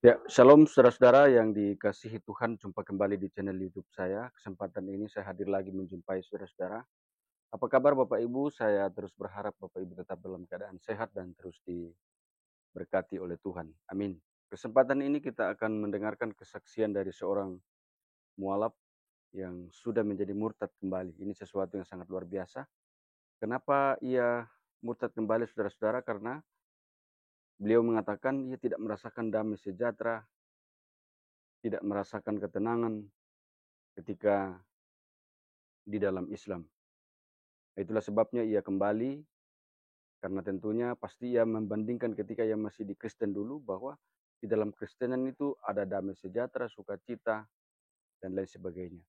Ya, shalom saudara-saudara yang dikasihi Tuhan, jumpa kembali di channel YouTube saya. Kesempatan ini saya hadir lagi menjumpai saudara-saudara. Apa kabar Bapak Ibu? Saya terus berharap Bapak Ibu tetap dalam keadaan sehat dan terus diberkati oleh Tuhan. Amin. Kesempatan ini kita akan mendengarkan kesaksian dari seorang mualaf yang sudah menjadi murtad kembali. Ini sesuatu yang sangat luar biasa. Kenapa ia murtad kembali saudara-saudara? Karena beliau mengatakan ia tidak merasakan damai sejahtera, tidak merasakan ketenangan ketika di dalam Islam. Itulah sebabnya ia kembali, karena tentunya pasti ia membandingkan ketika ia masih di Kristen dulu, bahwa di dalam Kristenan itu ada damai sejahtera, sukacita, dan lain sebagainya.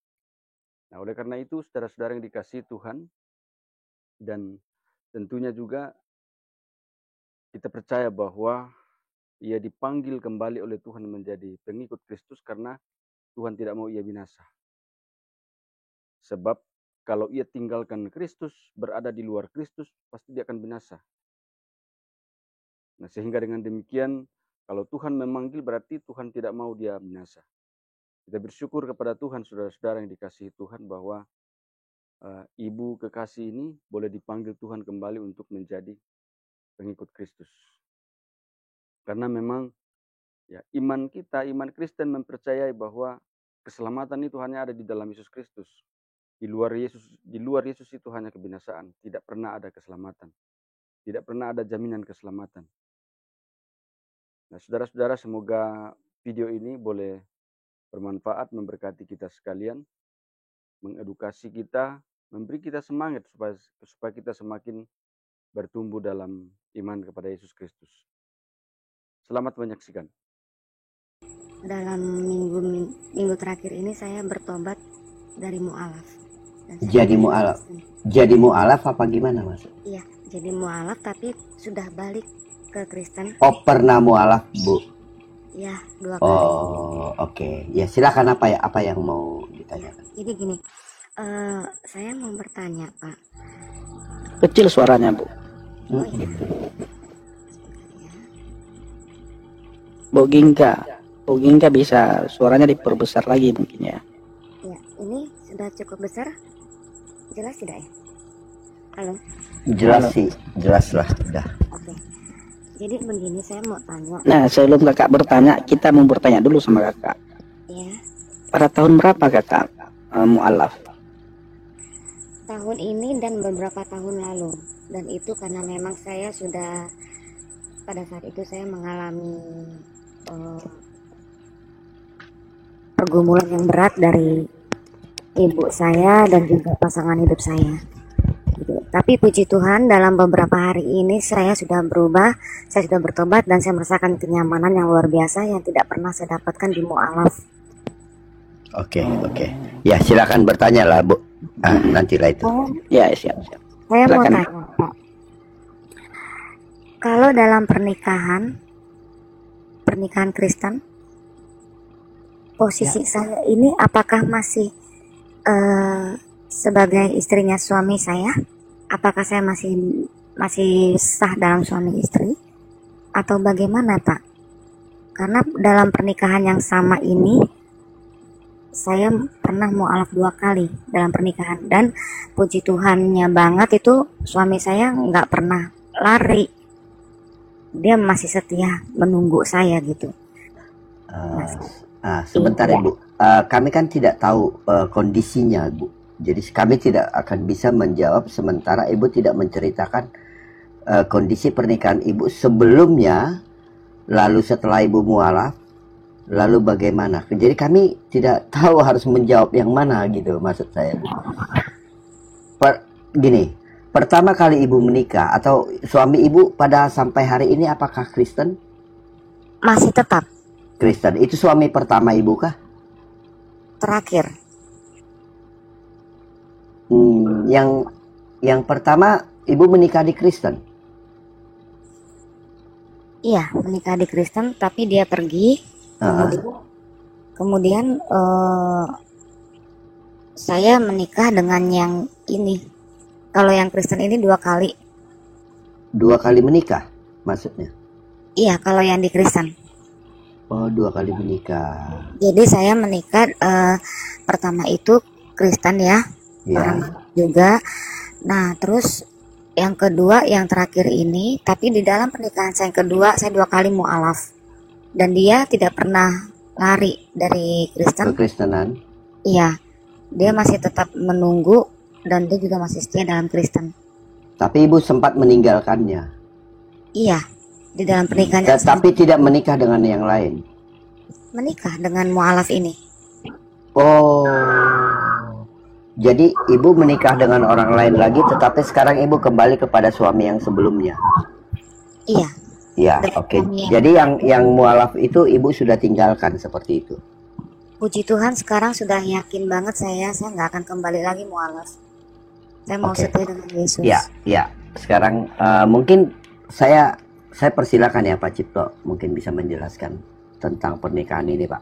Nah, oleh karena itu, saudara-saudara yang dikasihi Tuhan, dan tentunya juga kita percaya bahwa ia dipanggil kembali oleh Tuhan menjadi pengikut Kristus karena Tuhan tidak mau ia binasa. Sebab kalau ia tinggalkan Kristus, berada di luar Kristus, pasti dia akan binasa. Nah, sehingga dengan demikian, kalau Tuhan memanggil berarti Tuhan tidak mau dia binasa. Kita bersyukur kepada Tuhan, saudara-saudara yang dikasihi Tuhan, bahwa ibu kekasih ini boleh dipanggil Tuhan kembali untuk menjadi pengikut Kristus. Karena memang ya iman kita, iman Kristen mempercayai bahwa keselamatan itu hanya ada di dalam Yesus Kristus. Di luar Yesus itu hanya kebinasaan, tidak pernah ada keselamatan. Tidak pernah ada jaminan keselamatan. Nah, saudara-saudara, semoga video ini boleh bermanfaat, memberkati kita sekalian, mengedukasi kita, memberi kita semangat supaya kita semakin bertumbuh dalam iman kepada Yesus Kristus. Selamat menyaksikan. Dalam minggu terakhir ini saya bertobat dari mualaf. Jadi mualaf apa gimana mas? Iya, jadi mualaf tapi sudah balik ke Kristen. Oh, pernah mualaf bu? Ya, 2 kali. Oh, oke. Ya silakan, apa yang mau ditanyakan? Jadi gini, saya mau bertanya Pak. Kecil suaranya bu. Oh iya. Bu Gingga bisa suaranya diperbesar lagi mungkin ya. Ya, ini sudah cukup besar. Jelas tidak ya? Halo. Jelas sih, jelas lah, udah. Oke. Jadi begini, saya mau tanya. Nah, sebelum kakak bertanya, kita mau bertanya dulu sama kakak. Ya. Pada tahun berapa kakak mualaf? Tahun ini dan beberapa tahun lalu. Dan itu karena memang saya sudah pada saat itu saya mengalami pergumulan yang berat dari ibu saya dan juga pasangan hidup saya. Tapi puji Tuhan, dalam beberapa hari ini saya sudah berubah, saya sudah bertobat dan saya merasakan kenyamanan yang luar biasa yang tidak pernah saya dapatkan di mualaf. Oke. Ya silakan bertanya lah bu. Nantilah itu. Ya siap. Saya mau tanya Pak, kalau dalam pernikahan Kristen, posisi saya ini apakah masih sebagai istrinya suami saya? Apakah saya masih sah dalam suami istri? Atau bagaimana Pak? Karena dalam pernikahan yang sama ini, saya pernah mualaf 2 kali dalam pernikahan. Dan puji Tuhannya banget itu suami saya nggak pernah lari. Dia masih setia menunggu saya gitu. Sebentar ya bu. Kami kan tidak tahu kondisinya bu. Jadi kami tidak akan bisa menjawab sementara ibu tidak menceritakan kondisi pernikahan ibu sebelumnya, lalu setelah ibu mualaf, lalu bagaimana. Jadi kami tidak tahu harus menjawab yang mana gitu maksud saya. Gini, pertama kali ibu menikah atau suami ibu pada sampai hari ini apakah Kristen? Masih tetap Kristen. Itu suami pertama ibu kah? Terakhir. Yang pertama ibu menikah di Kristen? Iya, menikah di Kristen, tapi dia pergi. Kemudian saya menikah dengan yang ini. Kalau yang Kristen ini 2 kali. 2 kali menikah maksudnya? Iya, kalau yang di Kristen. Oh, 2 kali menikah. Jadi saya menikah pertama itu Kristen ya, orang Ya. juga. Nah, terus yang kedua, yang terakhir ini, tapi di dalam pernikahan saya yang kedua, saya 2 kali mualaf. Dan dia tidak pernah lari dari Kristen. Kekristenan. Iya, dia masih tetap menunggu dan dia juga masih setia dalam Kristen. Tapi ibu sempat meninggalkannya. Iya, di dalam pernikahan yang Tetapi tidak menikah dengan yang lain. menikah dengan mualaf ini. Oh. Jadi ibu menikah dengan orang lain lagi, tetapi sekarang ibu kembali kepada suami yang sebelumnya. Iya, Ya, dengan oke. suami yang Jadi yang mualaf itu ibu sudah tinggalkan seperti itu. puji Tuhan sekarang sudah yakin banget saya nggak akan kembali lagi mualaf. Saya mau Oke. setia dengan Yesus. Ya, ya. Sekarang mungkin saya persilakan ya Pak Cipto, mungkin bisa menjelaskan tentang pernikahan ini, Pak.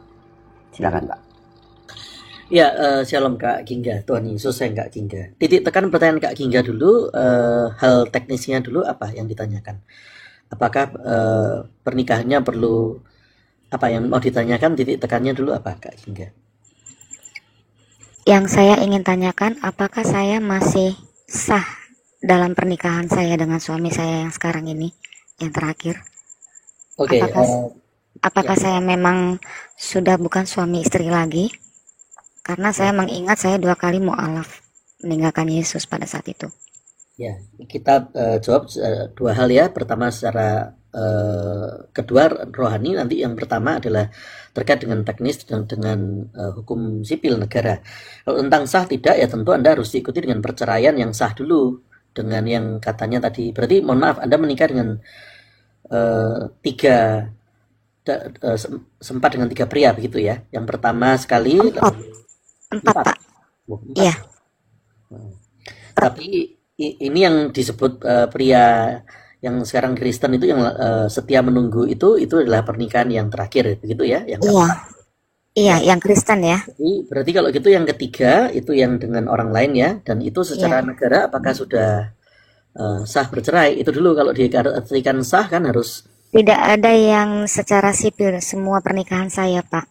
Silakan, Pak. Ya, shalom Kak Gingga, Tuhan Yesus saya Kak Gingga. Titik tekan pertanyaan Kak Gingga dulu, hal teknisnya dulu apa yang ditanyakan? Apakah pernikahannya perlu apa yang mau ditanyakan? Titik tekannya dulu apa Kak Gingga? Yang saya ingin tanyakan, apakah saya masih sah dalam pernikahan saya dengan suami saya yang sekarang ini, yang terakhir? Oke, Apakah saya memang sudah bukan suami istri lagi? Karena saya mengingat saya 2 kali mualaf meninggalkan Yesus pada saat itu. ya kita jawab 2 hal ya. Pertama secara kedua rohani, nanti yang pertama adalah terkait dengan teknis dan dengan hukum sipil negara. Kalau tentang sah tidak ya tentu Anda harus diikuti dengan perceraian yang sah dulu dengan yang katanya tadi. Berarti mohon maaf Anda menikah dengan sempat dengan 3 pria begitu ya. Yang pertama sekali Empat, Pak. Oh, 4. Iya. Tapi ini yang disebut pria yang sekarang Kristen itu yang setia menunggu itu adalah pernikahan yang terakhir begitu ya, yang Iya. Iya, yang Kristen ya. berarti kalau gitu yang ketiga itu yang dengan orang lain ya, dan itu secara negara apakah sudah sah bercerai? Itu dulu kalau diartikan sah kan harus Tidak ada yang secara sipil semua pernikahan saya, Pak.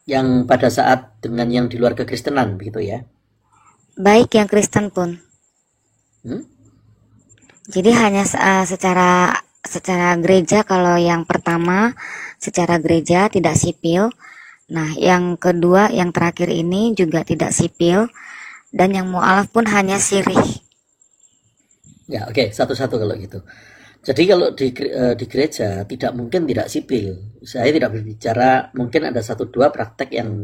yang pada saat dengan yang di luar kekristenan begitu ya. Baik yang Kristen pun. Hmm? Jadi hanya secara gereja, kalau yang pertama secara gereja tidak sipil. Nah, yang kedua yang terakhir ini juga tidak sipil, dan yang mualaf pun hanya sirih. Ya, oke, satu-satu kalau gitu. Jadi kalau di gereja tidak mungkin tidak sipil. Saya tidak berbicara mungkin ada 1-2 praktek yang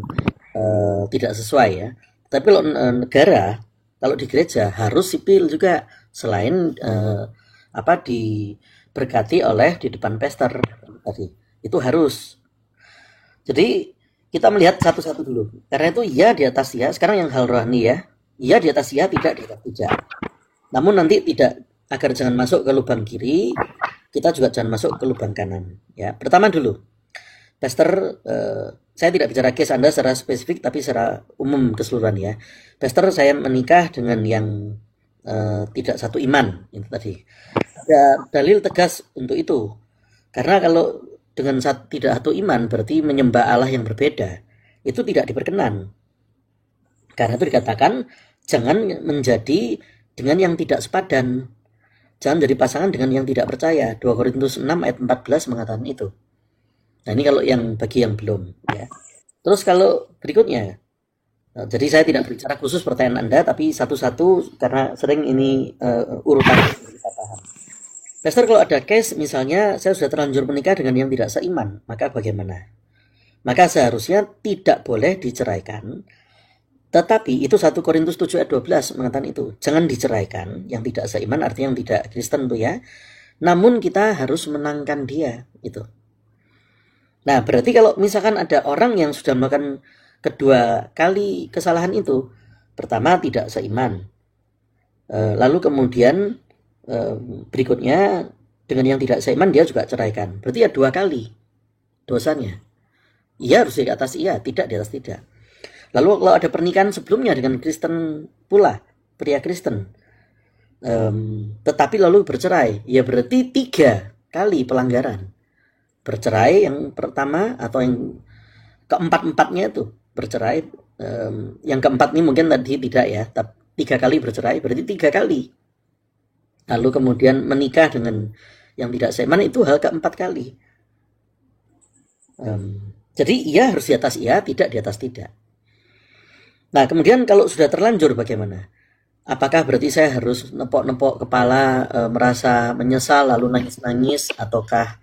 tidak sesuai ya. Tapi kalau negara, kalau di gereja harus sipil juga, selain diberkati oleh di depan pester tadi. Itu harus. Jadi kita melihat satu-satu dulu. Karena itu ya di atas ya. Sekarang yang hal rohani ya. Ya di atas ya, tidak di atas tidak. Namun nanti tidak, agar jangan masuk ke lubang kiri, kita juga jangan masuk ke lubang kanan. Ya, pertama dulu, Pastor, saya tidak bicara case Anda secara spesifik, tapi secara umum keseluruhan ya. Pastor, saya menikah dengan yang tidak satu iman, itu tadi. Ada dalil tegas untuk itu. Karena kalau dengan tidak satu iman, berarti menyembah Allah yang berbeda. Itu tidak diperkenan. Karena itu dikatakan, jangan menjadi dengan yang tidak sepadan. Jangan jadi pasangan dengan yang tidak percaya. 2 Korintus 6 ayat 14 mengatakan itu. Nah ini kalau yang bagi yang belum ya. Terus kalau berikutnya, jadi saya tidak berbicara khusus pertanyaan Anda, tapi satu-satu karena sering ini urutan kita paham. Pastor, kalau ada case misalnya saya sudah terlanjur menikah dengan yang tidak seiman, maka bagaimana? Maka seharusnya tidak boleh diceraikan. Tetapi itu 1 Korintus 7 ayat 12 mengatakan itu. Jangan diceraikan, yang tidak seiman artinya yang tidak Kristen tuh ya. Namun kita harus menangkan dia itu. Nah, berarti kalau misalkan ada orang yang sudah melakukan 2 kali kesalahan itu, pertama tidak seiman. Lalu kemudian berikutnya dengan yang tidak seiman dia juga ceraikan. Berarti ya 2 kali dosanya. Iya harus di atas iya, tidak di atas tidak. Lalu kalau ada pernikahan sebelumnya dengan Kristen pula, pria Kristen, tetapi lalu bercerai, ya berarti 3 kali pelanggaran. bercerai yang pertama, atau yang keempat-empatnya itu bercerai. Yang keempat ini mungkin tadi tidak ya, tapi 3 kali bercerai, berarti 3 kali. Lalu kemudian menikah dengan yang tidak seiman, itu hal keempat kali. Jadi iya harus di atas iya, tidak di atas tidak. Nah kemudian kalau sudah terlanjur bagaimana? Apakah berarti saya harus nepok-nepok kepala, merasa menyesal lalu nangis-nangis, ataukah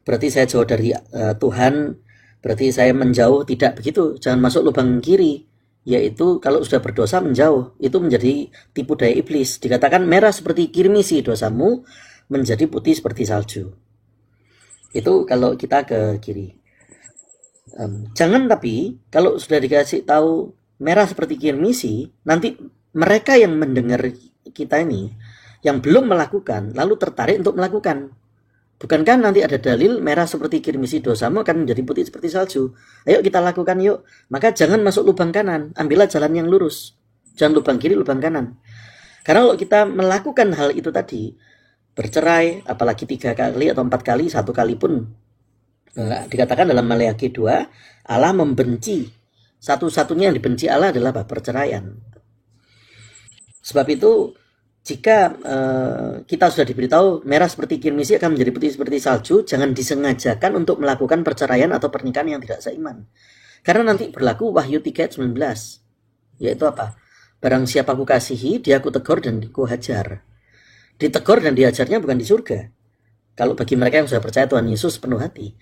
berarti saya jauh dari Tuhan, berarti saya menjauh? Tidak begitu, jangan masuk lubang kiri, yaitu kalau sudah berdosa menjauh. Itu menjadi tipu daya iblis. Dikatakan merah seperti kirmisi dosamu, menjadi putih seperti salju. Itu kalau kita ke kiri. Jangan, tapi kalau sudah dikasih tahu merah seperti kirmisi, nanti mereka yang mendengar kita ini yang belum melakukan lalu tertarik untuk melakukan. Bukankah nanti ada dalil merah seperti kirmisi dosamu akan menjadi putih seperti salju? Ayo kita lakukan yuk. Maka jangan masuk lubang kanan, ambillah jalan yang lurus. Jangan lubang kiri, lubang kanan. Karena kalau kita melakukan hal itu tadi, bercerai, apalagi 3 kali atau 4 kali, 1 kali pun, dikatakan dalam Maleakhi 2, Allah membenci. Satu-satunya yang dibenci Allah adalah perceraian. Sebab itu jika kita sudah diberitahu merah seperti kirmisi akan menjadi putih seperti salju, jangan disengajakan untuk melakukan perceraian atau pernikahan yang tidak seiman. Karena nanti berlaku Wahyu 3 ayat 19, yaitu apa? Barang siapa ku kasihi, dia ku tegur dan ku hajar. Ditegur dan dihajarnya bukan di surga, kalau bagi mereka yang sudah percaya Tuhan Yesus penuh hati.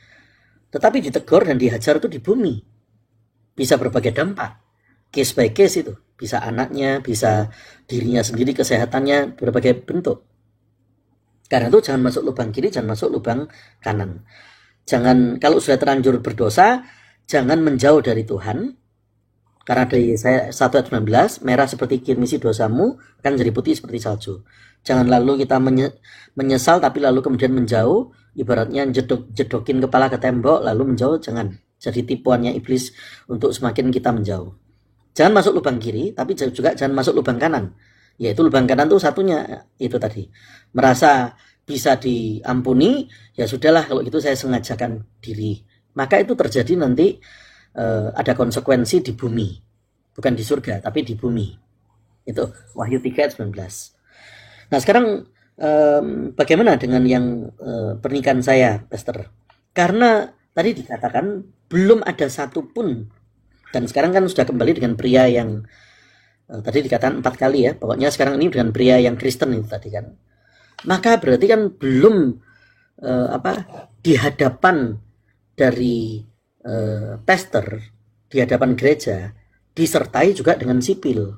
Tetapi ditegur dan dihajar itu di bumi. Bisa berbagai dampak, case by case itu. Bisa anaknya, bisa dirinya sendiri, kesehatannya, berbagai bentuk. Karena itu jangan masuk lubang kiri, jangan masuk lubang kanan. Jangan, kalau sudah terlanjur berdosa, jangan menjauh dari Tuhan. Karena dari Yesaya 1 ayat 19, merah seperti kirmisi dosamu akan jadi putih seperti salju. Jangan lalu kita menyesal tapi lalu kemudian menjauh, ibaratnya jedokin kepala ke tembok lalu menjauh. Jangan, jadi tipuannya iblis untuk semakin kita menjauh. Jangan masuk lubang kiri, tapi juga jangan masuk lubang kanan. Yaitu lubang kanan itu satunya itu tadi, merasa bisa diampuni, ya sudahlah kalau gitu saya sengajakan diri. Maka itu terjadi nanti ada konsekuensi di bumi, bukan di surga tapi di bumi. Itu Wahyu 3 ayat 19. Nah sekarang bagaimana dengan yang pernikahan saya, Pastor? Karena tadi dikatakan belum ada satupun. Dan sekarang kan sudah kembali dengan pria yang tadi dikatakan 4 kali ya. Pokoknya sekarang ini dengan pria yang Kristen itu tadi kan. Maka berarti kan belum di hadapan dari pastor, di hadapan gereja, disertai juga dengan sipil.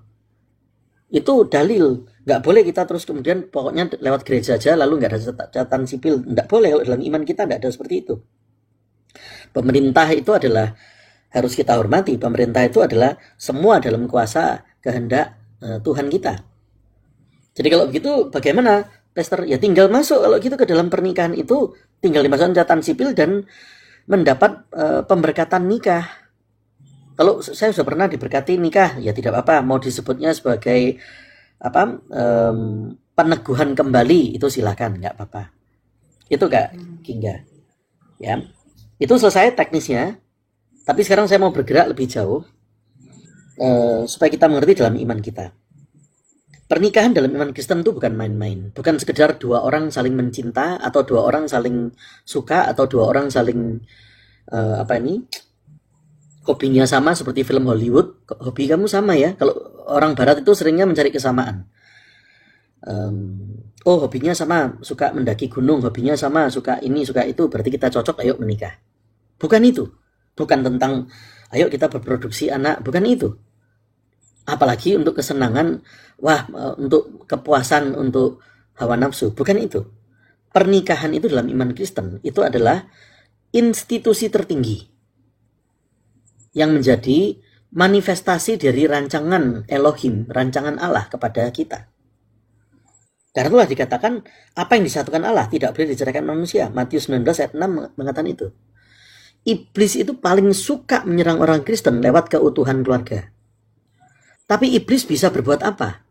Itu dalil. Nggak boleh kita terus kemudian pokoknya lewat gereja aja lalu nggak ada catatan sipil. Nggak boleh, kalau dalam iman kita nggak ada seperti itu. Pemerintah itu adalah harus kita hormati. Pemerintah itu adalah semua dalam kuasa kehendak Tuhan kita. Jadi kalau begitu bagaimana, Pastor? Ya tinggal masuk kalau gitu ke dalam pernikahan itu, tinggal dimasukkan catatan sipil dan mendapat pemberkatan nikah. Kalau saya sudah pernah diberkati nikah, ya tidak apa-apa. Mau disebutnya sebagai peneguhan kembali, itu silakan, nggak apa-apa. Itu Kak Kingga. Ya, itu selesai teknisnya. Tapi sekarang saya mau bergerak lebih jauh supaya kita mengerti dalam iman kita. Pernikahan dalam iman Kristen itu bukan main-main. Bukan sekedar 2 orang saling mencinta, atau 2 orang saling suka, atau 2 orang saling hobinya sama seperti film Hollywood. Hobi kamu sama ya. Kalau orang barat itu seringnya mencari kesamaan. Hobinya sama, suka mendaki gunung. Hobinya sama, suka ini, suka itu. Berarti kita cocok, ayo menikah. Bukan itu. Bukan tentang ayo kita berproduksi anak, bukan itu. Apalagi untuk kesenangan, untuk kepuasan, untuk hawa nafsu, bukan itu. Pernikahan itu dalam iman Kristen itu adalah institusi tertinggi yang menjadi manifestasi dari rancangan Elohim, rancangan Allah kepada kita. Karena itulah dikatakan apa yang disatukan Allah tidak boleh diceraikan manusia. Matius 19 ayat 6 mengatakan itu. Iblis itu paling suka menyerang orang Kristen lewat keutuhan keluarga. Tapi iblis bisa berbuat apa?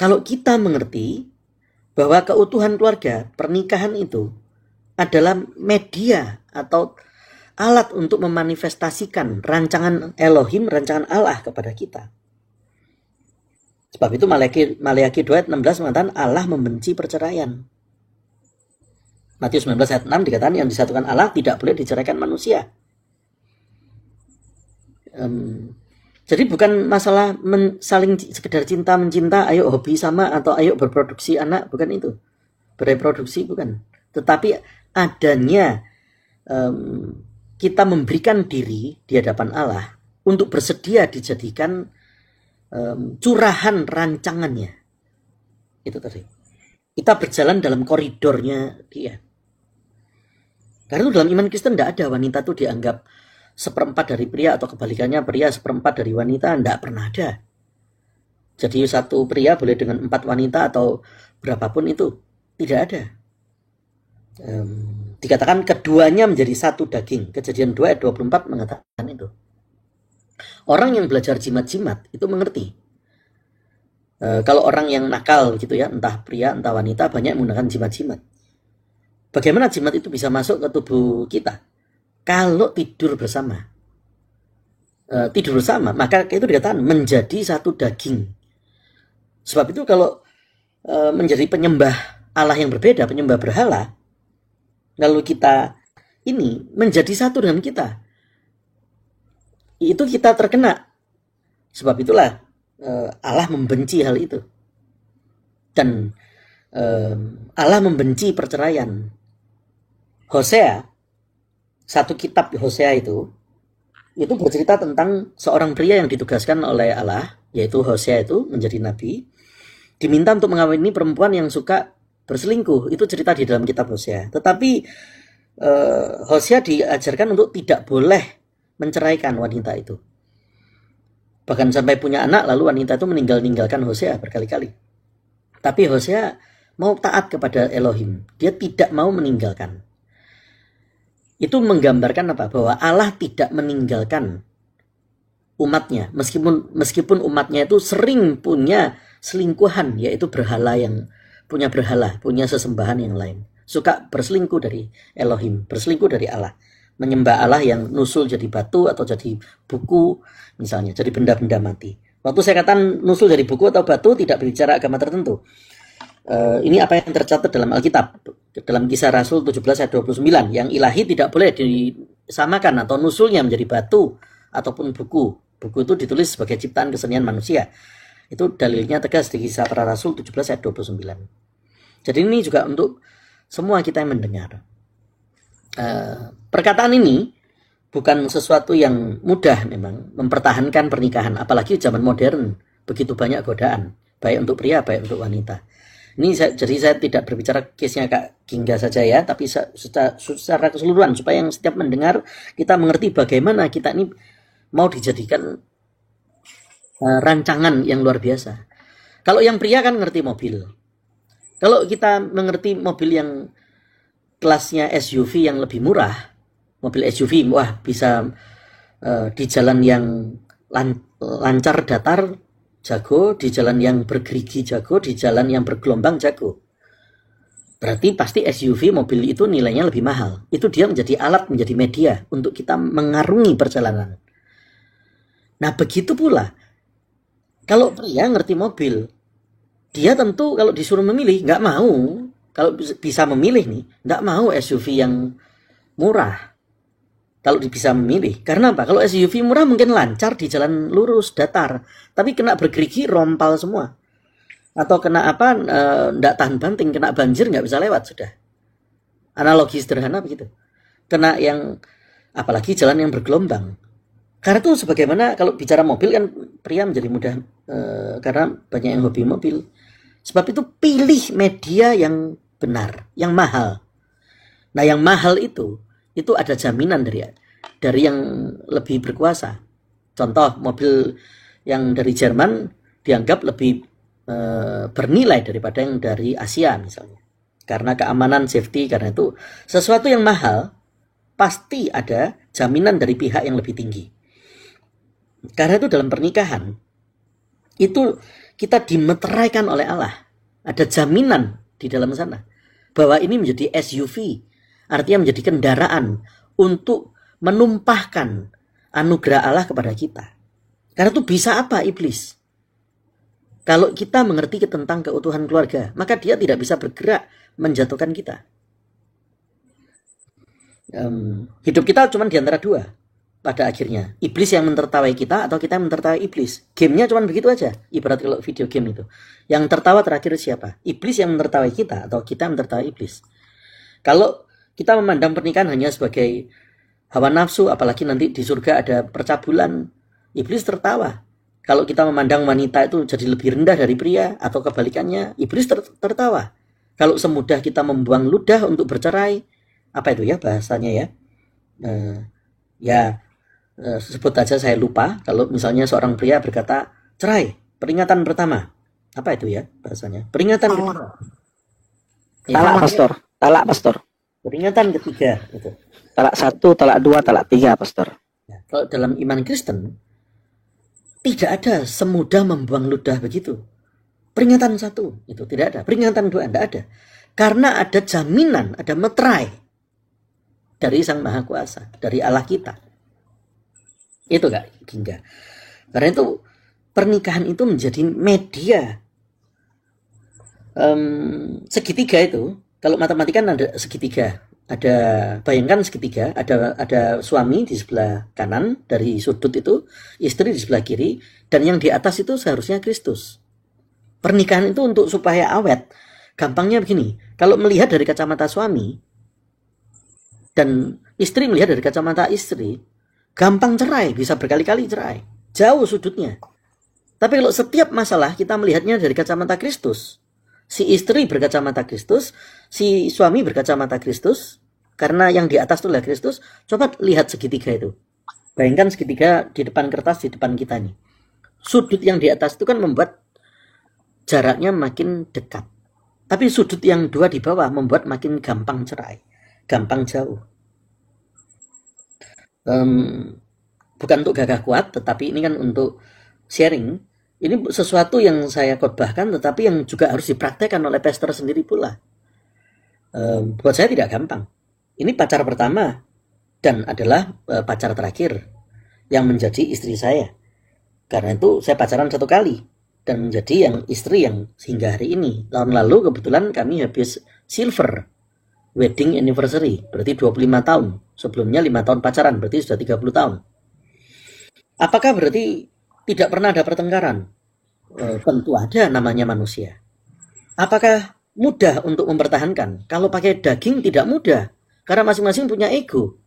Kalau kita mengerti bahwa keutuhan keluarga, pernikahan itu adalah media atau alat untuk memanifestasikan rancangan Elohim, rancangan Allah kepada kita. Sebab itu Maleakhi 2 ayat 16 mengatakan Allah membenci perceraian. Matius 19 ayat 6 dikatakan yang disatukan Allah tidak boleh diceraikan manusia. Jadi bukan masalah saling sekedar cinta mencinta, ayo hobi sama atau ayo berproduksi anak, bukan itu. Bereproduksi bukan. Tetapi adanya kita memberikan diri di hadapan Allah untuk bersedia dijadikan curahan rancangannya. Itu tadi. Kita berjalan dalam koridornya dia. Karena itu dalam iman Kristen tidak ada wanita itu dianggap seperempat dari pria atau kebalikannya pria seperempat dari wanita, tidak pernah ada. Jadi satu pria boleh dengan 4 wanita atau berapapun itu, tidak ada. Dikatakan keduanya menjadi satu daging. Kejadian 2 ayat 24 mengatakan itu. Orang yang belajar jimat-jimat itu mengerti. Kalau orang yang nakal gitu ya, entah pria entah wanita, banyak menggunakan jimat-jimat. Bagaimana jimat itu bisa masuk ke tubuh kita? Kalau tidur bersama. Tidur bersama, maka itu dikatakan menjadi satu daging. Sebab itu kalau menjadi penyembah Allah yang berbeda, penyembah berhala, lalu kita ini menjadi satu dengan kita, itu kita terkena. Sebab itulah Allah membenci hal itu. Dan Allah membenci perceraian. Hosea, satu kitab Hosea itu bercerita tentang seorang pria yang ditugaskan oleh Allah, yaitu Hosea itu menjadi nabi, diminta untuk mengawini perempuan yang suka berselingkuh. Itu cerita di dalam kitab Hosea. Tetapi Hosea diajarkan untuk tidak boleh menceraikan wanita itu. Bahkan sampai punya anak, lalu wanita itu meninggalkan Hosea berkali-kali. Tapi Hosea mau taat kepada Elohim. Dia tidak mau meninggalkan. Itu menggambarkan apa? Bahwa Allah tidak meninggalkan umatnya. Meskipun umatnya itu sering punya selingkuhan, yaitu berhala yang punya berhala, punya sesembahan yang lain. Suka berselingkuh dari Elohim, berselingkuh dari Allah. Menyembah Allah yang nusul jadi batu atau jadi buku, misalnya, jadi benda-benda mati. Waktu saya katakan nusul jadi buku atau batu, tidak berbicara agama tertentu. Ini apa yang tercatat dalam Alkitab, dalam Kisah Rasul 17 ayat 29, yang ilahi tidak boleh disamakan atau nusulnya menjadi batu ataupun buku. Buku itu ditulis sebagai ciptaan kesenian manusia. Itu dalilnya tegas di Kisah Para Rasul 17 ayat 29. Jadi ini juga untuk semua kita yang mendengar. Perkataan ini bukan sesuatu yang mudah memang, mempertahankan pernikahan, apalagi zaman modern, begitu banyak godaan, baik untuk pria, baik untuk wanita. Jadi saya tidak berbicara case-nya Kak Gingga saja ya, tapi secara keseluruhan supaya yang setiap mendengar kita mengerti bagaimana kita ini mau dijadikan rancangan yang luar biasa. Kalau yang pria kan ngerti mobil. Kalau kita mengerti mobil yang kelasnya SUV yang lebih murah, mobil SUV, wah bisa di jalan yang lancar datar jago, di jalan yang bergerigi jago, di jalan yang bergelombang jago. Berarti pasti SUV mobil itu nilainya lebih mahal. Itu dia menjadi alat, menjadi media untuk kita mengarungi perjalanan. Nah begitu pula kalau pria ngerti mobil, dia tentu kalau disuruh memilih nggak mau. Kalau bisa memilih nih, nggak mau SUV yang murah. Kalau bisa memilih, karena apa? Kalau SUV murah mungkin lancar di jalan lurus, datar, tapi kena bergerigi, rompal semua. Atau kena apa, nggak tahan banting, kena banjir, nggak bisa lewat, sudah. Analogi sederhana begitu. Kena yang, apalagi jalan yang bergelombang. Karena itu sebagaimana kalau bicara mobil kan pria menjadi mudah, karena banyak yang hobi mobil. Sebab itu pilih media yang benar, yang mahal. Nah yang mahal itu ada jaminan dari yang lebih berkuasa. Contoh mobil yang dari Jerman dianggap lebih bernilai daripada yang dari Asia misalnya. Karena keamanan, safety, karena itu sesuatu yang mahal pasti ada jaminan dari pihak yang lebih tinggi. Karena itu dalam pernikahan itu kita dimeteraikan oleh Allah. Ada jaminan di dalam sana bahwa ini menjadi SUV artinya menjadi kendaraan untuk menumpahkan anugerah Allah kepada kita. Karena itu bisa apa iblis? Kalau kita mengerti tentang keutuhan keluarga, maka dia tidak bisa bergerak menjatuhkan kita. Hidup kita cuma di antara dua pada akhirnya. Iblis yang mentertawai kita atau kita yang mentertawai iblis. Gamenya cuma begitu aja. Ibarat kalau video game itu. Yang tertawa terakhir siapa? Iblis yang mentertawai kita atau kita yang mentertawai iblis. Kalau kita memandang pernikahan hanya sebagai hawa nafsu, apalagi nanti di surga ada percabulan, iblis tertawa. Kalau kita memandang wanita itu jadi lebih rendah dari pria atau kebalikannya, iblis tertawa. Kalau semudah kita membuang ludah untuk bercerai, apa itu ya bahasanya ya? Sebut aja saya lupa. Kalau misalnya seorang pria berkata cerai, peringatan pertama, apa itu ya bahasanya? Peringatan kedua. Talak pastor, talak pastor. Peringatan ketiga itu. Talak 1, talak 2, talak 3 pastor. Ya, kalau dalam iman Kristen tidak ada semudah membuang ludah begitu. Peringatan 1 itu tidak ada, peringatan 2 tidak ada. Karena ada jaminan, ada meterai dari Sang Maha Kuasa, dari Allah kita. Itu Kak Gingga. Karena itu pernikahan itu menjadi media segitiga itu. Kalau matematika kan ada segitiga. Ada, bayangkan segitiga, ada suami di sebelah kanan dari sudut itu, istri di sebelah kiri, dan yang di atas itu seharusnya Kristus. Pernikahan itu untuk supaya awet. Gampangnya begini, kalau melihat dari kacamata suami dan istri melihat dari kacamata istri, gampang cerai, bisa berkali-kali cerai. Jauh sudutnya. Tapi kalau setiap masalah kita melihatnya dari kacamata Kristus, si istri berkacamata Kristus, si suami berkacamata Kristus, karena yang di atas itu adalah Kristus. Coba lihat segitiga itu. Bayangkan segitiga di depan kertas, di depan kita nih. Sudut yang di atas itu kan membuat jaraknya makin dekat. Tapi sudut yang dua di bawah membuat makin gampang cerai, gampang jauh. Bukan untuk gagah kuat, tetapi ini kan untuk sharing. Ini sesuatu yang saya khotbahkan, tetapi yang juga harus dipraktekkan oleh pastor sendiri pula. Buat saya tidak gampang. Ini pacar pertama dan adalah pacar terakhir yang menjadi istri saya. Karena itu saya pacaran 1 kali dan menjadi yang istri yang hingga hari ini. Tahun lalu kebetulan kami habis silver wedding anniversary, berarti 25 tahun. Sebelumnya 5 tahun pacaran, berarti sudah 30 tahun. Apakah berarti tidak pernah ada pertengkaran? Tentu ada, namanya manusia. Apakah mudah untuk mempertahankan? Kalau pakai daging tidak mudah, karena masing-masing punya ego.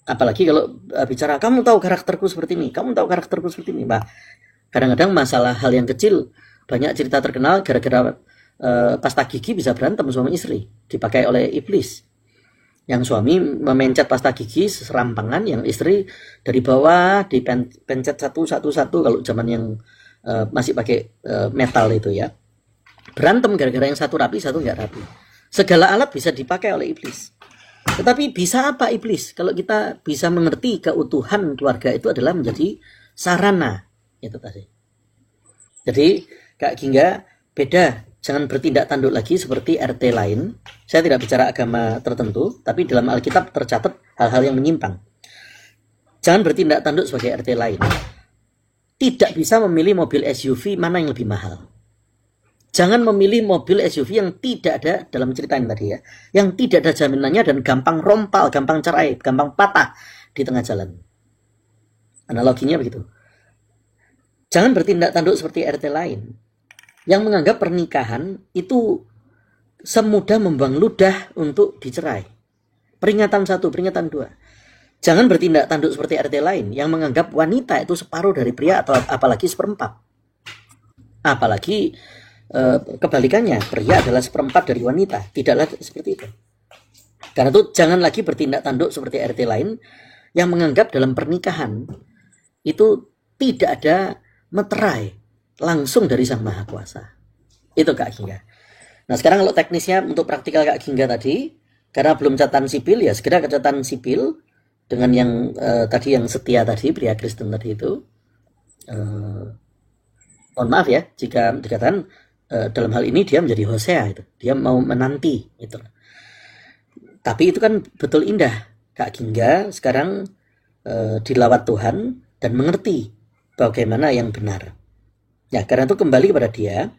Apalagi kalau bicara, kamu tahu karakterku seperti ini, kamu tahu karakterku seperti ini. Bah, kadang-kadang masalah hal yang kecil, banyak cerita terkenal gara-gara pasta gigi bisa berantem suami istri, dipakai oleh iblis. Yang suami memencet pasta gigi serampangan, yang istri dari bawah dipencet satu-satu. Kalau zaman yang masih pakai metal itu ya, berantem gara-gara yang satu rapi, satu nggak rapi. Segala alat bisa dipakai oleh iblis. Tetapi bisa apa iblis? Kalau kita bisa mengerti keutuhan keluarga itu adalah menjadi sarana itu tadi. Jadi Kak Gingga beda. Jangan bertindak tanduk lagi seperti RT lain. Saya tidak bicara agama tertentu, tapi dalam Alkitab tercatat hal-hal yang menyimpang. Jangan bertindak tanduk sebagai RT lain. Tidak bisa memilih mobil SUV mana yang lebih mahal. Jangan memilih mobil SUV yang tidak ada, dalam cerita yang tadi ya, yang tidak ada jaminannya dan gampang rompal, gampang cerai, gampang patah di tengah jalan. Analoginya begitu. Jangan bertindak tanduk seperti RT lain yang menganggap pernikahan itu semudah membuang ludah untuk dicerai. Peringatan 1, peringatan 2. Jangan bertindak tanduk seperti RT lain yang menganggap wanita itu separuh dari pria atau apalagi seperempat. Apalagi kebalikannya, pria adalah seperempat dari wanita. Tidaklah seperti itu. Karena itu jangan lagi bertindak tanduk seperti RT lain yang menganggap dalam pernikahan itu tidak ada meterai langsung dari Sang Maha Kuasa. Itu Kak Gingga. Nah sekarang kalau teknisnya untuk praktikal Kak Gingga tadi, karena belum catatan sipil ya segera ke catatan sipil dengan yang tadi yang setia tadi, pria Kristen tadi itu. Mohon maaf ya jika dikatakan dalam hal ini dia menjadi Hosea itu, dia mau menanti itu. Tapi itu kan betul indah. Kak Gingga sekarang dilawat Tuhan dan mengerti bagaimana yang benar. Ya, karena itu kembali kepada dia,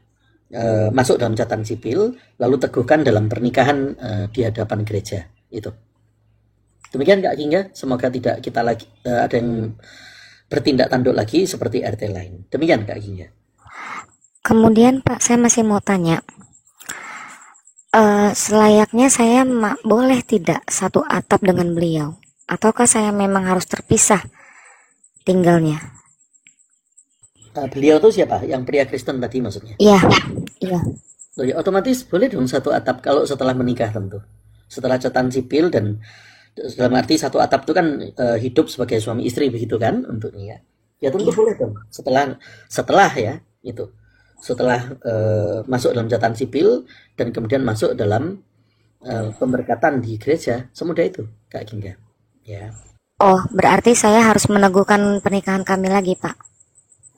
masuk dalam catatan sipil, lalu teguhkan dalam pernikahan di hadapan gereja. Itu. Demikian Kak Gingga, semoga tidak kita lagi ada yang bertindak tanduk lagi seperti RT lain. Demikian Kak Gingga. Kemudian Pak, saya masih mau tanya, selayaknya saya boleh tidak satu atap dengan beliau? Ataukah saya memang harus terpisah tinggalnya? Beliau itu siapa? Yang pria Kristen tadi maksudnya? Iya, iya. Oh, ya, otomatis boleh dong satu atap kalau setelah menikah tentu. Setelah catatan sipil dan dalam arti satu atap itu kan hidup sebagai suami istri begitu kan untuknya. Ya tentu boleh dong. Setelah ya itu. Setelah masuk dalam catatan sipil dan kemudian masuk dalam pemberkatan di gereja, semudah itu Kak Gingga. Ya. Oh, berarti saya harus meneguhkan pernikahan kami lagi, Pak?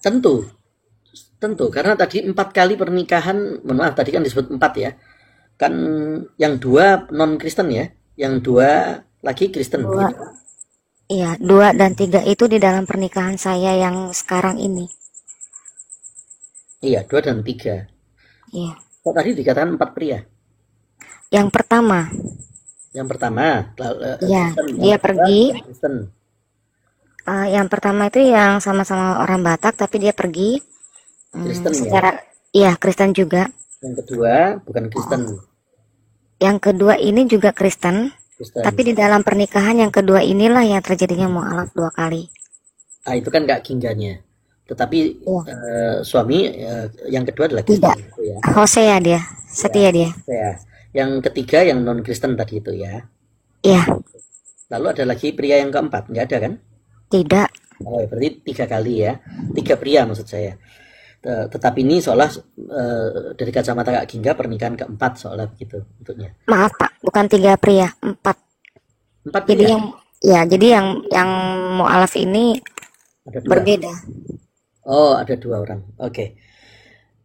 Tentu, karena tadi 4 kali pernikahan, maaf tadi kan disebut 4 ya, kan yang 2 non Kristen ya, yang 2 lagi Kristen. Iya, 2 dan 3 itu di dalam pernikahan saya yang sekarang ini. Iya, 2 dan 3. Iya. Kok tadi dikatakan 4 pria? Yang pertama. Iya, dia pergi. Yang pertama itu yang sama-sama orang Batak, tapi dia pergi. Kristen secara, iya, Kristen juga. Yang kedua bukan Kristen. Yang kedua ini juga Kristen. Tapi di dalam pernikahan yang kedua inilah yang terjadinya mualaf 2 kali. Itu kan Kak Gingganya. Tetapi suami yang kedua adalah Kristen. Tidak. Ya. Hosea dia, setia dia. Ya. Yang ketiga yang non Kristen tadi itu ya. Iya. Lalu ada lagi pria yang keempat, nggak ada kan? Tidak. Oh, berarti 3 kali ya. 3 pria maksud saya. Tetapi ini seolah dari kacamata Kak Gingga pernikahan keempat seolah begitu untuknya. Maaf Pak, bukan 3 pria, 4. 4 jadi pria? Jadi yang mualaf ini ada berbeda. Oh, ada 2 orang. Oke.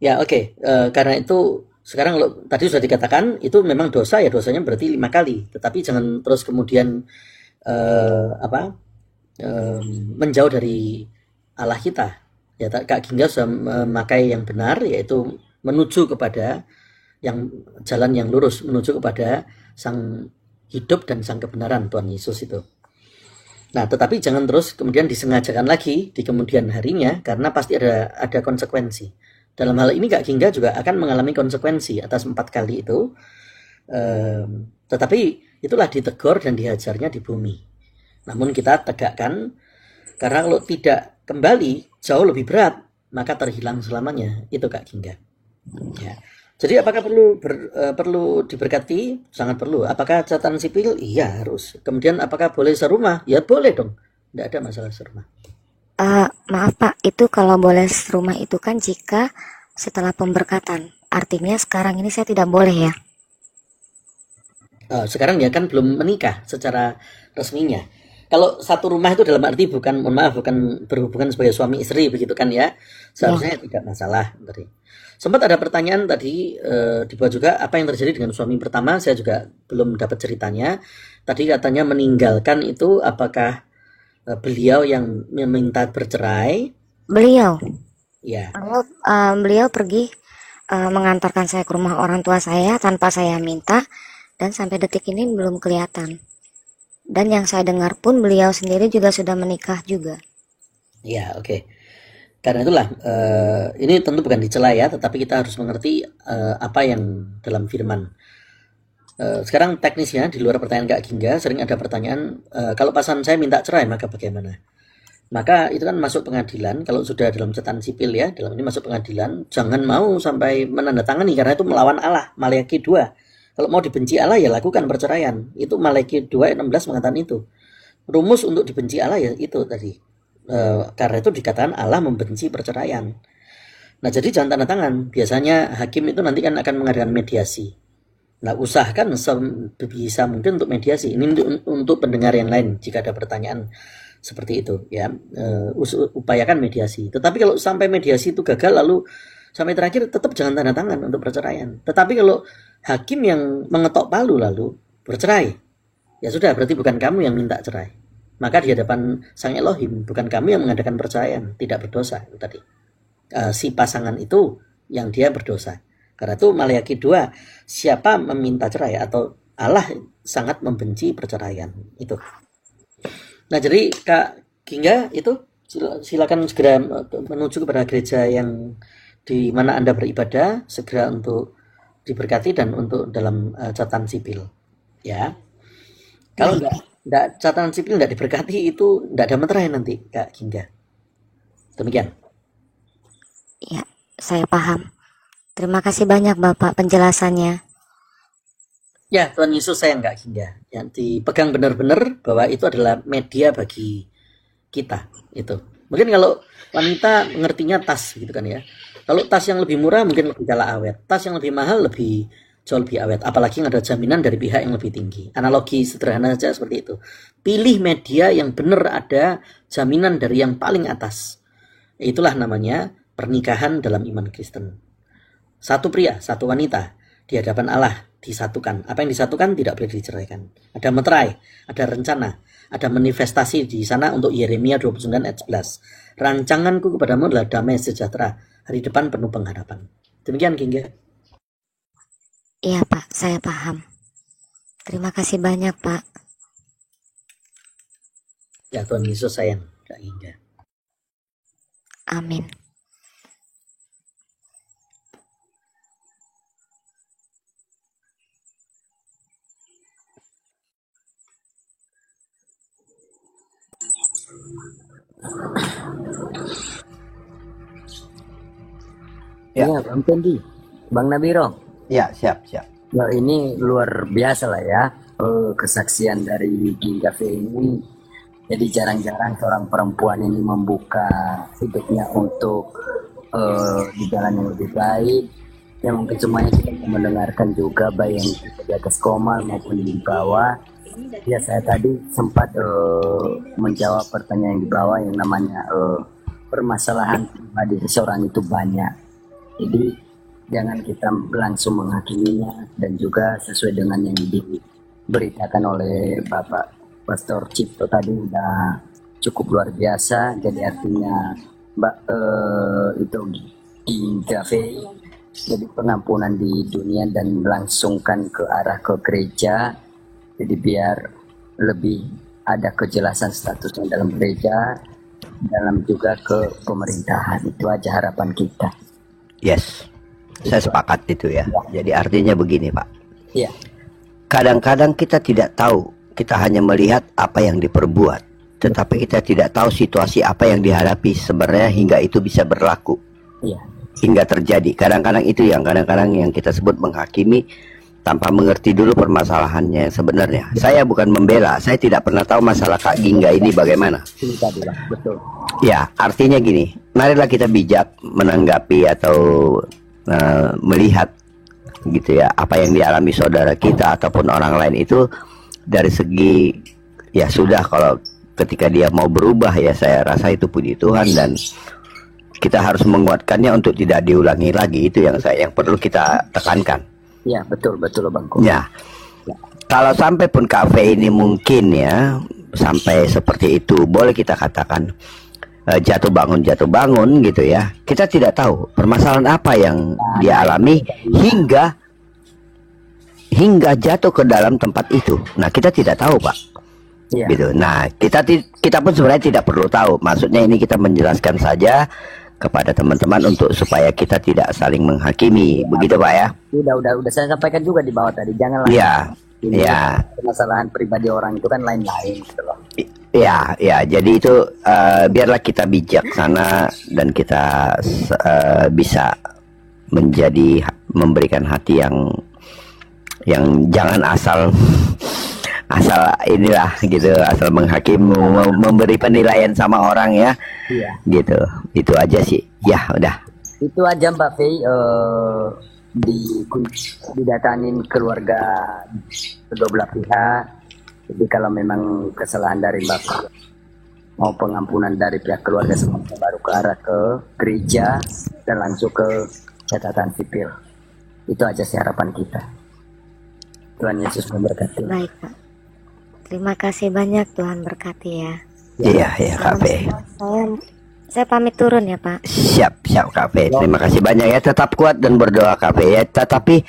Ya, oke. Karena itu sekarang kalau tadi sudah dikatakan itu memang dosa ya, dosanya berarti 5 kali. Tetapi jangan terus kemudian menjauh dari Allah kita. Ya, Kak Gingga sudah memakai yang benar, yaitu menuju kepada jalan yang lurus, menuju kepada sang hidup dan sang kebenaran Tuhan Yesus itu. Nah, tetapi jangan terus kemudian disengajakan lagi di kemudian harinya, karena pasti ada konsekuensi. Dalam hal ini Kak Gingga juga akan mengalami konsekuensi atas 4 kali itu. Tetapi itulah ditegur dan dihajarnya di bumi. Namun kita tegakkan, karena kalau tidak kembali jauh lebih berat, maka terhilang selamanya. Itu Kak Gingga. Ya. Jadi apakah perlu diberkati? Sangat perlu. Apakah catatan sipil? Iya, harus. Kemudian apakah boleh serumah? Ya boleh dong. Tidak ada masalah serumah. Maaf Pak, itu kalau boleh serumah itu kan jika setelah pemberkatan. Artinya sekarang ini saya tidak boleh ya? Sekarang ya kan belum menikah secara resminya. Kalau satu rumah itu dalam arti bukan berhubungan sebagai suami istri begitu kan ya, seharusnya tidak masalah. Sempat ada pertanyaan tadi dibuat juga apa yang terjadi dengan suami pertama, saya juga belum dapat ceritanya. Tadi katanya meninggalkan itu apakah beliau yang meminta bercerai? Beliau. Ya. Beliau pergi mengantarkan saya ke rumah orang tua saya tanpa saya minta, dan sampai detik ini belum kelihatan. Dan yang saya dengar pun beliau sendiri juga sudah menikah juga. Ya, oke. Karena itulah ini tentu bukan dicela ya, tetapi kita harus mengerti apa yang dalam firman. Sekarang teknisnya di luar pertanyaan Kak Gingga sering ada pertanyaan, kalau pasangan saya minta cerai maka bagaimana? Maka itu kan masuk pengadilan. Kalau sudah dalam catatan sipil ya, dalam ini masuk pengadilan, jangan mau sampai menandatangani karena itu melawan Allah. Maleakhi 2. Kalau mau dibenci Allah ya lakukan perceraian. Itu Maleakhi 2 ayat 16 mengatakan itu. Rumus untuk dibenci Allah ya itu tadi. Karena itu dikatakan Allah membenci perceraian. Nah, jadi jangan tanda tangan. Biasanya hakim itu nanti kan akan mengadakan mediasi. Nah, usahakan sebisa mungkin untuk mediasi. Ini untuk pendengar yang lain jika ada pertanyaan seperti itu ya. Upayakan mediasi. Tetapi kalau sampai mediasi itu gagal lalu sampai terakhir tetap jangan tanda tangan untuk perceraian. Tetapi kalau hakim yang mengetok palu lalu bercerai, ya sudah, berarti bukan kamu yang minta cerai. Maka di hadapan Sang Elohim, bukan kamu yang mengadakan perceraian, tidak berdosa itu tadi. Si pasangan itu yang dia berdosa. Karena itu Maleakhi 2, siapa meminta cerai atau Allah sangat membenci perceraian itu. Nah, jadi Kak Gingga itu silakan segera menuju kepada gereja yang di mana Anda beribadah, segera untuk diberkati dan untuk dalam catatan sipil. Ya. Kalau enggak catatan sipil enggak diberkati itu enggak ada meterai nanti Kak Gingga. Demikian. Ya, saya paham. Terima kasih banyak Bapak penjelasannya. Ya, Tuhan Yesus sayang Kak Gingga. Yang dipegang benar-benar bahwa itu adalah media bagi kita itu. Mungkin kalau wanita mengertinya tas gitu kan ya. Kalau tas yang lebih murah mungkin lebih kalah awet. Tas yang lebih mahal jauh lebih awet. Apalagi yang ada jaminan dari pihak yang lebih tinggi. Analogi sederhana saja seperti itu. Pilih media yang benar ada jaminan dari yang paling atas. Itulah namanya pernikahan dalam iman Kristen. Satu pria, satu wanita di hadapan Allah disatukan. Apa yang disatukan tidak boleh diceraikan. Ada meterai, ada rencana, ada manifestasi di sana untuk Yeremia 29 ayat 11. Rancanganku kepadamu adalah damai sejahtera, hari depan penuh pengharapan. Demikian Gingga. Iya Pak, saya paham. Terima kasih banyak Pak. Ya, Tuhan Yesus sayang Kak Gingga. Amin. Ya, Bang Pendi, Bang Nabiro. Ya, siap. Ya, ini luar biasa lah ya, kesaksian dari Gingga V ini. Jadi jarang-jarang seorang perempuan ini membuka hidupnya untuk di jalan yang lebih baik. Ya mungkin semuanya kita mendengarkan juga baik yang di atas koma maupun di bawah. Ya saya tadi sempat menjawab pertanyaan di bawah yang namanya permasalahan pribadi seseorang itu banyak. Jadi jangan kita langsung menghakiminya dan juga sesuai dengan yang diberitakan oleh Bapak Pastor Cipto tadi udah cukup luar biasa. Jadi artinya itu Gingga V, jadi pengampunan di dunia dan melangsungkan ke arah ke gereja. Jadi biar lebih ada kejelasan statusnya dalam gereja, dalam juga ke pemerintahan. Itu aja harapan kita. Yes, saya sepakat itu ya. Jadi artinya begini Pak. Iya. Kadang-kadang kita tidak tahu, kita hanya melihat apa yang diperbuat, tetapi kita tidak tahu situasi apa yang dihadapi sebenarnya hingga itu bisa berlaku. Iya. Hingga terjadi. Kadang-kadang itu yang kita sebut menghakimi tanpa mengerti dulu permasalahannya sebenarnya. Saya bukan membela, saya tidak pernah tahu masalah Kak Gingga ini bagaimana. Betul. Ya, artinya gini, marilah kita bijak menanggapi atau melihat gitu ya, apa yang dialami saudara kita ataupun orang lain itu dari segi ya sudah, kalau ketika dia mau berubah ya saya rasa itu puji Tuhan dan kita harus menguatkannya untuk tidak diulangi lagi. Itu yang perlu kita tekankan. Ya, betul Bang. Ya. Kalau sampai pun kafe ini mungkin ya sampai seperti itu, boleh kita katakan jatuh bangun gitu ya. Kita tidak tahu permasalahan apa yang dia alami hingga jatuh ke dalam tempat itu. Nah, kita tidak tahu, Pak. Ya. Gitu. Nah, kita pun sebenarnya tidak perlu tahu. Maksudnya ini kita menjelaskan saja kepada teman-teman untuk supaya kita tidak saling menghakimi, begitu Pak ya? Udah saya sampaikan juga di bawah tadi, janganlah. Iya. Iya. Permasalahan pribadi orang itu kan lain-lain gitu loh. Ya, jadi itu biarlah kita bijaksana dan kita bisa memberikan hati yang jangan asal inilah gitu, asal menghakimi, memberi penilaian sama orang ya. Iya. Gitu. Itu aja sih. Ya, udah. Itu aja Mbak Fei, didatangin keluarga kedua belah pihak. Jadi kalau memang kesalahan dari Mbak Fei mau pengampunan dari pihak keluarga semuanya, baru ke arah ke gereja dan langsung ke catatan sipil. Itu aja sih harapan kita. Tuhan Yesus memberkati. Baik Pak. Terima kasih banyak, Tuhan berkati ya. Iya, iya Kak P. Saya pamit turun ya Pak. Siap Kak P. Terima kasih banyak ya. Tetap kuat dan berdoa Kak P ya. Tetapi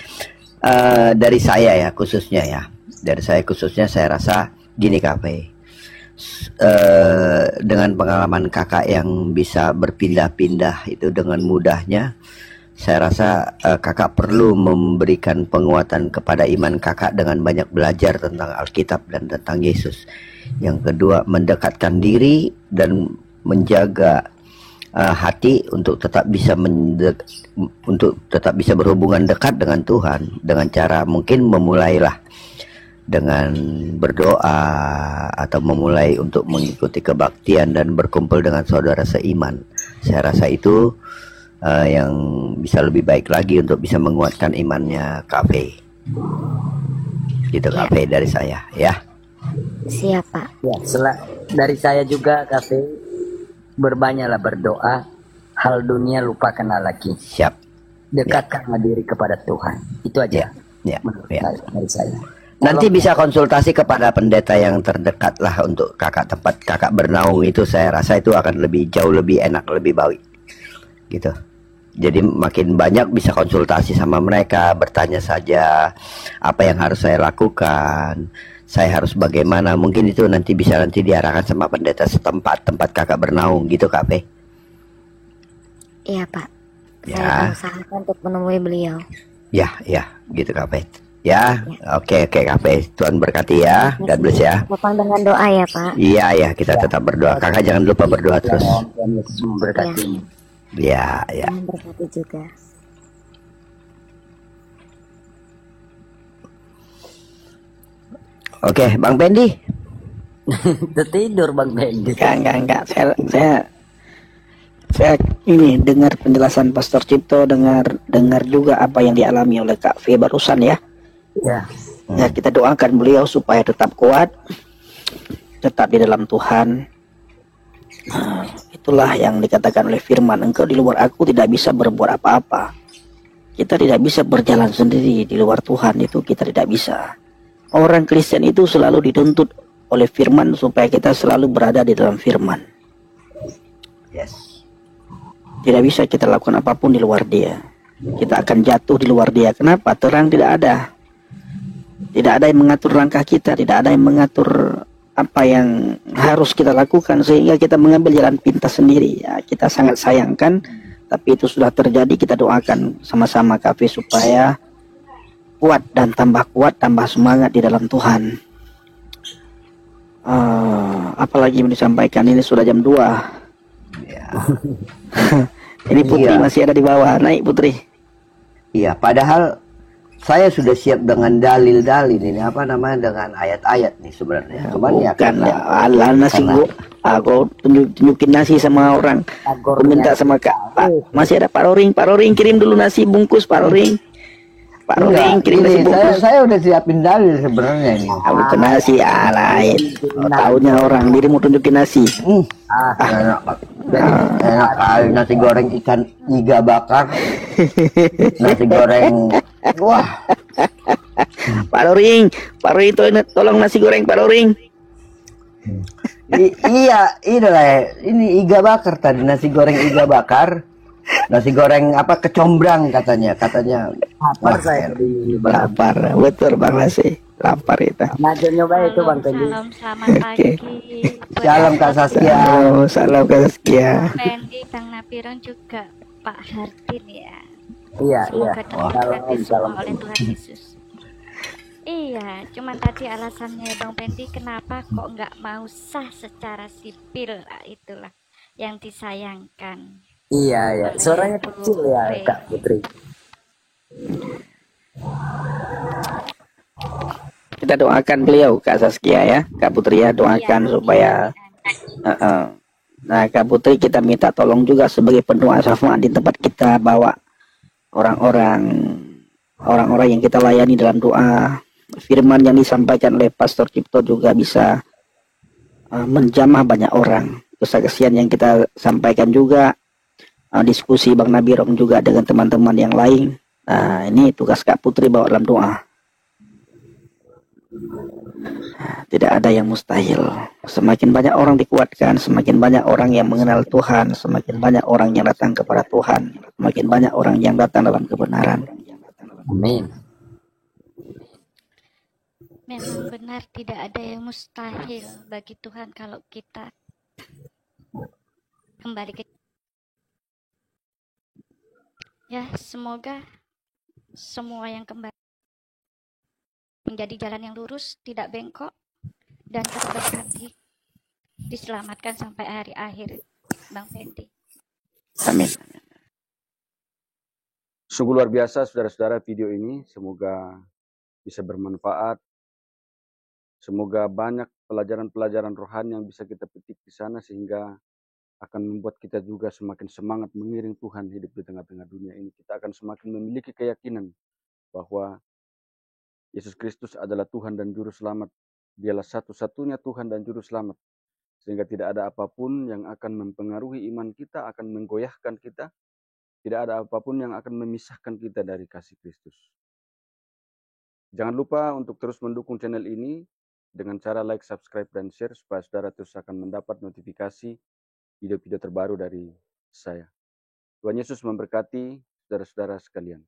dari saya ya khususnya ya. Dari saya khususnya saya rasa gini Kak P. Dengan pengalaman kakak yang bisa berpindah-pindah itu dengan mudahnya, saya rasa kakak perlu memberikan penguatan kepada iman kakak dengan banyak belajar tentang Alkitab dan tentang Yesus. Yang kedua, mendekatkan diri dan menjaga hati untuk tetap bisa berhubungan dekat dengan Tuhan dengan cara mungkin memulailah dengan berdoa atau memulai untuk mengikuti kebaktian dan berkumpul dengan saudara seiman. Saya rasa itu yang bisa lebih baik lagi untuk bisa menguatkan imannya Kak P. Gitu Kak P dari saya ya. Siap Pak. Ya, dari saya juga Kak P, berbanyaklah berdoa, hal dunia lupakanlah lagi. Siap. Dekatkanlah diri kepada Tuhan. Itu aja. Ya. Dari saya. Nanti bisa konsultasi kepada pendeta yang terdekat lah untuk tempat kakak bernaung itu. Saya rasa itu akan jauh lebih enak, lebih baik gitu. Jadi makin banyak bisa konsultasi sama mereka, bertanya saja apa yang harus saya lakukan, saya harus bagaimana. Mungkin itu nanti bisa diarahkan sama pendeta setempat tempat kakak bernaung gitu Kak P. Iya Pak. Ya. Saya akan usahakan untuk menemui beliau. Ya gitu Kak P. Ya. Oke Kak P. Tuhan berkati ya. God bless ya. Topang dengan doa ya Pak. Iya kita tetap berdoa. Kakak jangan lupa berdoa terus. Tuhan Yesus memberkati. Ya. Tuhan berkati juga. Oke, Bang Pendi. Tertidur Bang Pendi. Enggak. Saya ini dengar penjelasan Pastor Cipto, dengar juga apa yang dialami oleh Kak V barusan ya. Ya. Ya, kita doakan beliau supaya tetap kuat, tetap di dalam Tuhan. Itulah yang dikatakan oleh firman, engkau di luar aku tidak bisa berbuat apa-apa. Kita tidak bisa berjalan sendiri di luar Tuhan, itu kita tidak bisa. Orang Kristen itu selalu dituntut oleh firman supaya kita selalu berada di dalam firman. Yes. Tidak bisa kita lakukan apapun di luar dia. Kita akan jatuh di luar dia. Kenapa? Terang tidak ada. Tidak ada yang mengatur langkah kita, tidak ada yang mengatur apa yang harus kita lakukan sehingga kita mengambil jalan pintas sendiri. Ya, kita sangat sayangkan, tapi itu sudah terjadi. Kita doakan sama-sama Kak V supaya kuat dan tambah kuat, tambah semangat di dalam Tuhan. Apalagi yang disampaikan, ini sudah jam 2. Ya. Ini Putri masih ada di bawah. Naik Putri. Iya, padahal saya sudah siap dengan dalil-dalil ini dengan ayat-ayat nih sebenarnya. Cuman ya kan Allah nasi gua, aku tunjukin nasi sama orang. Aku minta sama Kak Pak, masih ada Pak Roring kirim dulu nasi bungkus Pak Roring. Pak Roring kirim nasi bungkus. Saya udah siapin dalil sebenarnya ini. Aku ke nasi lain. Tahunya orang dirimu tunjukin nasi. Enak kali nasi goreng ikan iga bakar. Nasi goreng. Wah. Pak Roring tolong nasi goreng Pak Roring. Iya, ini iga bakar tadi, nasi goreng iga bakar. Nasi goreng kecombrang katanya. Lapar saya Lapar, betul Bang nasi. Lapar itu. Nah, nyoba itu Bang Pendi. Selamat pagi. Salam Kak Saskia. Salam Kak Saskia. Pendi, Bang Napirong juga Pak Hardin ya. Iya. Semoga diberkati semua oleh Tuhan Yesus. Iya, cuman tadi alasannya Bang Pendi kenapa kok nggak mau sah secara sipil, itulah yang disayangkan. Iya. Suaranya kecil ya Kak Putri. Kita doakan beliau Kak Saskia ya, Kak Putri ya, doakan supaya nah Kak Putri kita minta tolong juga sebagai pendoa syafaat di tempat kita, bawa orang-orang yang kita layani dalam doa. Firman yang disampaikan oleh Pastor Cipto juga bisa menjamah banyak orang. Kesaksian yang kita sampaikan juga, diskusi Bang Nabirong juga dengan teman-teman yang lain. Nah, ini tugas Kak Putri bawa dalam doa. Tidak ada yang mustahil. Semakin banyak orang dikuatkan, semakin banyak orang yang mengenal Tuhan, semakin banyak orang yang datang kepada Tuhan, semakin banyak orang yang datang dalam kebenaran. Amin. Memang benar tidak ada yang mustahil bagi Tuhan kalau kita kembali ke ya, semoga semua yang kembali menjadi jalan yang lurus, tidak bengkok, dan terberkati, diselamatkan sampai hari akhir, Bang Fendi. Amin. Sungguh luar biasa saudara-saudara video ini, semoga bisa bermanfaat. Semoga banyak pelajaran-pelajaran rohani yang bisa kita petik di sana sehingga akan membuat kita juga semakin semangat mengiring Tuhan hidup di tengah-tengah dunia ini. Kita akan semakin memiliki keyakinan bahwa Yesus Kristus adalah Tuhan dan Juru Selamat. Dialah satu-satunya Tuhan dan Juru Selamat. Sehingga tidak ada apapun yang akan mempengaruhi iman kita, akan menggoyahkan kita. Tidak ada apapun yang akan memisahkan kita dari kasih Kristus. Jangan lupa untuk terus mendukung channel ini dengan cara like, subscribe, dan share supaya saudara terus akan mendapat notifikasi video-video terbaru dari saya. Tuhan Yesus memberkati saudara-saudara sekalian.